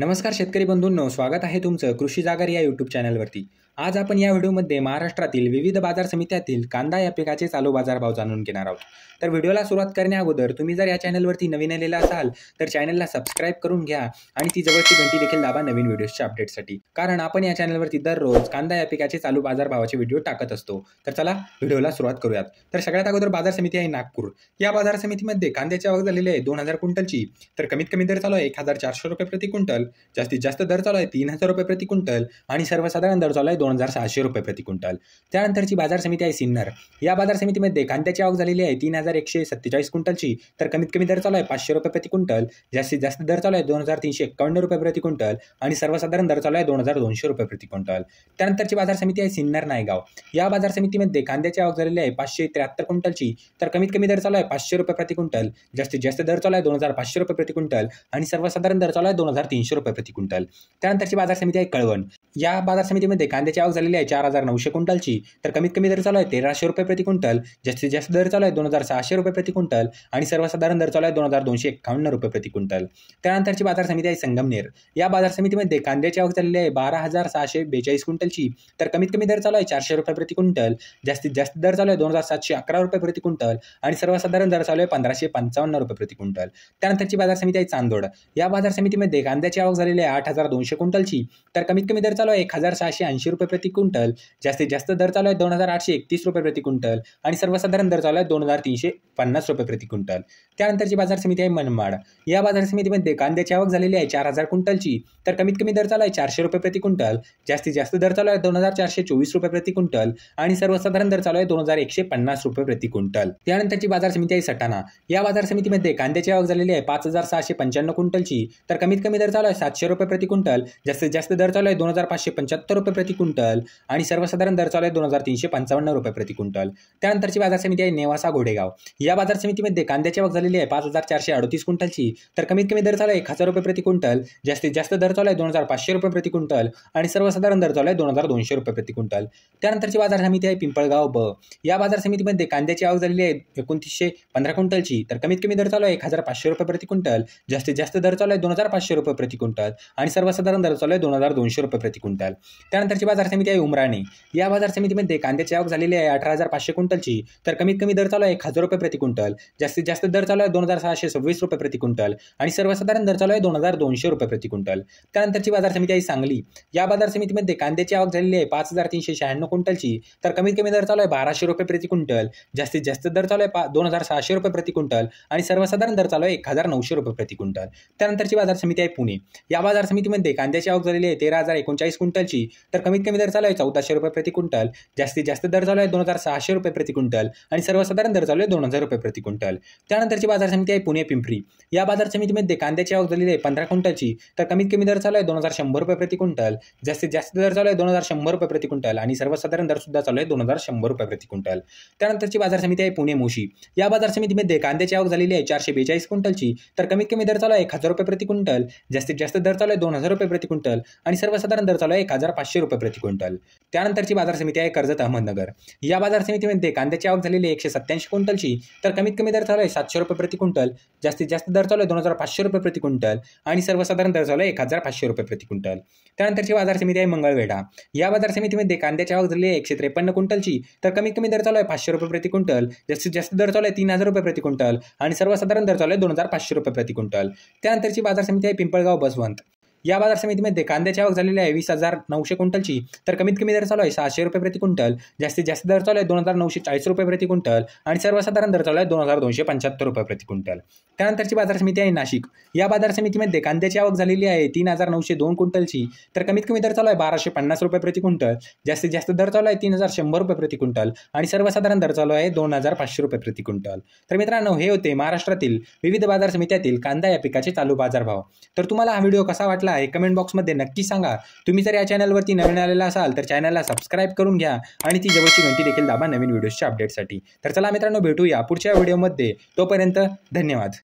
नमस्कार शेतकरी बंधूंनो, स्वागत आहे तुमचं कृषी जागर या यूट्यूब चॅनलवरती। आज आपण या व्हिडिओमध्ये महाराष्ट्रातील विविध बाजार समित्यातील कांदा या पिकाचे चालू बाजारभाव जाणून घेणार आहोत। तर व्हिडिओला सुरुवात करण्याअगोदर तुम्ही जर या चॅनलवरती नवीन आलेला असाल तर चॅनलला सबस्क्राइब करून घ्या आणि ती जवळची घंटी देखील दाबा नवीन व्हिडिओच्या अपडेटसाठी, कारण आपण या चॅनलवरती दररोज कांदा या पिकाचे चालू बाजारभावाचे व्हिडिओ टाकत असतो। तर चला व्हिडिओला सुरुवात करूयात। तर सगळ्यात अगोदर बाजार समिती आहे नागपूर। या बाजार समितीमध्ये कांद्याची आवक झालेली आहे 2000 क्विंटलची। तर कमीत कमी दर चालू आहे 1400 रुपये प्रति क्विंटल, जास्तीत जास्त दर चालू आहे 3000 रुपये प्रति क्विंटल आणि सर्वसाधारण दर चालू आहे 2600 रुपये प्रति क्विंटल। त्यानंतरची बाजार समिती आहे सिन्नर। या बाजार समितीमध्ये कांद्याची आवक झालेली आहे 3147 क्विंटलची। तर कमीत कमी दर चालू आहे 500 रुपये प्रति क्विंटल, जास्तीत जास्त दर चालू आहे 2351 रुपये प्रति क्विंटल आणि सर्वसाधारण दर चालू आहे 2200 रुपये प्रति क्विंटल। त्यानंतरची बाजार समिती आहे सिन्नर नायगाव। या बाजार समितीमध्ये कांद्याची आवक झालेली आहे 573 क्विंटलची। तर कमीत कमी दर चालू आहे 500 रुपये प्रति क्विंटल, जास्तीत जास्त दर चालू आहे 2500 रुपये प्रति क्विंटल आणि सर्वसाधारण दर चालू आहे 2300 रुपये प्रति क्विंटल। त्यानंतरची बाजार समिती आहे कळवण। या बाजार समितीमध्ये कांद्याची आवक झालेली आहे 4900 क्विंटलची। तर कमीत कमी दर चालू आहे 1300 रुपये प्रति क्विंटल, जास्तीत जास्त दर चालू आहे 2600 रुपये प्रति क्विंटल आणि सर्वसाधारण दर चालू आहे 2251 रुपये प्रति क्विंटल। त्यानंतरची बाजार समिती आहे संगमनेर। या बाजार समितीमध्ये कांद्याची आवक झालेली आहे 12642 क्विंटलची। तर कमीत कमी दर चालू आहे 400 रुपये प्रति क्विंटल, जास्तीत जास्त दर चालू आहे 2711 रुपये प्रति क्विंटल आणि सर्वसाधारण दर चालू आहे 1555 रुपये प्रति क्विंटल। त्यानंतरची बाजार समिती आहे चांदोड। या बाजार समितीमध्ये कांद्याची आवक झालेली आहे 8200 क्विंटलची। तर कमीत कमी दर चालू आहे 1680 रुपये प्रति क्विंटल, जास्तीत जास्त दर चालू आहे 2831 रुपये प्रति क्विंटल आणि सर्वसाधारण दर चालू आहे 2350 रुपये प्रति क्विंटल। त्यानंतरची बाजार समिती आहे मनमाड। या बाजार समितीमध्ये कांद्याची आवक झालेली आहे 4000 क्विंटलची। तर कमीत कमी दर चालू आहे 400 रुपये प्रति क्विंटल, जास्तीत जास्त दर चालू आहे 2424 रुपये प्रति क्विंटल आणि सर्वसाधारण दर चालू आहे 2150 रुपये प्रति क्विंटल। त्यानंतरची बाजार समिती आहे सटाणा। या बाजार समितीमध्ये कांद्याची आवक झालेली आहे 5695 क्विंटलची। तर कमीत कमी दर चालू आहे 700 रुपये प्रति क्विंटल, जास्तीत जास्त दर चालू आहे 2575 रुपये प्रति क्विंटल आणि सर्वसाधारण दर चालू आहे 2355 रुपये प्रति क्विंटल। त्यानंतरची बाजार समिती आहे नेवासा घोडेगाव। या बाजार समितीमध्ये कांद्याची आवक झालेली आहे 5438 क्विंटलची। तर कमीत कमी दर चालू आहे 1000 रुपये प्रति क्विंटल, जास्तीत जास्त दर चालू आहे 2500 रुपये प्रति क्विंटल आणि सर्वसाधारण दर चालू आहे 2200 रुपये प्रति क्विंटल। त्यानंतरची बाजार समिती आहे पिंपळगाव ब। या बाजार समितीमध्ये कांद्याची आवक झालेली आहे 2915 क्विंटलची। तर कमीत कमी दर चालू आहे 1500 रुपये प्रति क्विंटल, जास्तीत जास्त दर चालू आहे 2500 रुपये प्रति क्विंटल आणि सर्वसाधारण दर चालू आहे 2200 रुपये प्रति क्विंटल। त्यानंतरची बाजार समिती आहे उमराणे। या बाजार समितीमध्ये कांद्याची आवक झालेली आहे 18500 क्विंटलची। तर कमीत कमी दर चालू आहे 1000 रुपये प्रति क्विंटल, जास्तीत जास्त दर चालू आहे 2626 रुपये प्रति क्विंटल आणि सर्वसाधारण दर चालू आहे 2200 रुपये प्रति क्विंटल। त्यानंतरची बाजार समिती आहे सांगली। या बाजार समितीमध्ये कांद्याची आवक झालेली आहे 5396 क्विंटलची। तर कमीत कमी दर चालू आहे 1200 रुपये प्रति क्विंटल, जास्तीत जास्त दर चालू आहे 2600 रुपये प्रति क्विंटल आणि सर्वसाधारण दर चालू आहे 1900 रुपये प्रति क्विंटल। त्यानंतरची बाजार समिती आहे पुणे। या बाजार समितीमध्ये कांद्याची आवक झालेली आहे 13039 क्विंटलची। तर कमीत कमी दर चालू आहे 1400 रुपये प्रति क्विंटल, जास्तीत जास्त दर चालू आहे 2600 रुपये प्रति क्विंटल आणि सर्वसाधारण दर चालू आहे 2000 रुपये प्रति क्विंटल। त्यानंतरची बाजार समिती आहे पुणे पिंपरी। या बाजार समितीमध्ये कांद्याची आवक झालेली आहे 15 क्विंटलची। तर कमीत कमी दर चालू आहे 2100 रुपये प्रति क्विंटल, जास्तीत जास्त दर चालू आहे 2100 रुपये प्रति क्विंटल आणि सर्वसाधारण दर सुद्धा चालू आहे 2100 रुपये प्रति क्विंटल। त्यानंतरची बाजार समिती आहे पुणे मोशी। या बाजार समितीमध्ये कांद्याची आवक झालेली आहे 442 क्विंटलची। तर कमीत कमी दर चालू आहे 1000 रुपये प्रति क्विंटल, जास्तीत जास्त दर चालू आहे 2000 रुपये प्रति क्विंटल आणि सर्वसाधारण दर चालू आहे 1500 रुपये प्रति क्विंटल। त्यानंतरची बाजार समिती आहे कर्जत अहमदनगर। या बाजार समितीमध्ये कांद्याची आवक झालेली आहे 187 क्विंटलची। तर कमीत कमी दर चालू आहे 700 रुपये प्रति क्विंटल, जास्तीत जास्त दर चालू आहे 2500 रुपये प्रति क्विंटल आणि सर्वसाधारण दर चालू आहे 1500 रुपये प्रति क्विंटल। त्यानंतरची बाजार समिती आहे मंगळवेढा। या बाजार समितीमध्ये कांद्याची आवक झालेली आहे 153 क्विंटलची। तर कमीत कमी दर चालू आहे 500 रुपये प्रति क्विंटल, जास्तीत जास्त दर चालू आहे 3000 रुपये प्रति क्विंटल आणि सर्वसाधारण दर चालू आहे 2500 रुपये प्रति क्विंटल। त्यानंतरची बाजार समिती आहे पिंपळगाव बसवंत। या बाजार समितीमध्ये कांद्याची आवक झालेली आहे 20900 क्विंटलची। तर कमीत कमी दर चालू आहे 600 रुपये प्रति क्विंटल, जास्तीत जास्त दर चालू आहे 2940 रुपये प्रति क्विंटल आणि सर्वसाधारण दर चालू आहे 2275 रुपये प्रति क्विंटल। त्यानंतरची बाजार समिती आहे नाशिक। या बाजार समितीमध्ये कांद्याची आवक झालेली आहे 3902 क्विंटलची। तर कमीत कमी दर चालू आहे 1250 रुपये प्रति क्विंटल, जास्तीत जास्त दर चालू आहे 3100 रुपये प्रति क्विंटल आणि सर्वसाधारण दर चालू आहे 2500 रुपये प्रति क्विंटल। तर मित्रांनो, हे होते महाराष्ट्रातील विविध बाजार समित्यातील कांदा या पिकाचे चालू बाजारभाव। तर तुम्हाला हा व्हिडिओ कसा वाटला आहे कमेंट बॉक्समध्ये नक्की सांगा। तुम्ही जर या चॅनलवरती नवीन आलेला असाल तर चॅनलला सबस्क्राइब करून घ्या आणि ती जवळची घंटी देखील दाबा नवीन व्हिडिओच्या अपडेटसाठी। तर चला मित्रांनो, भेटूया पुढच्या व्हिडिओमध्ये। तोपर्यंत धन्यवाद।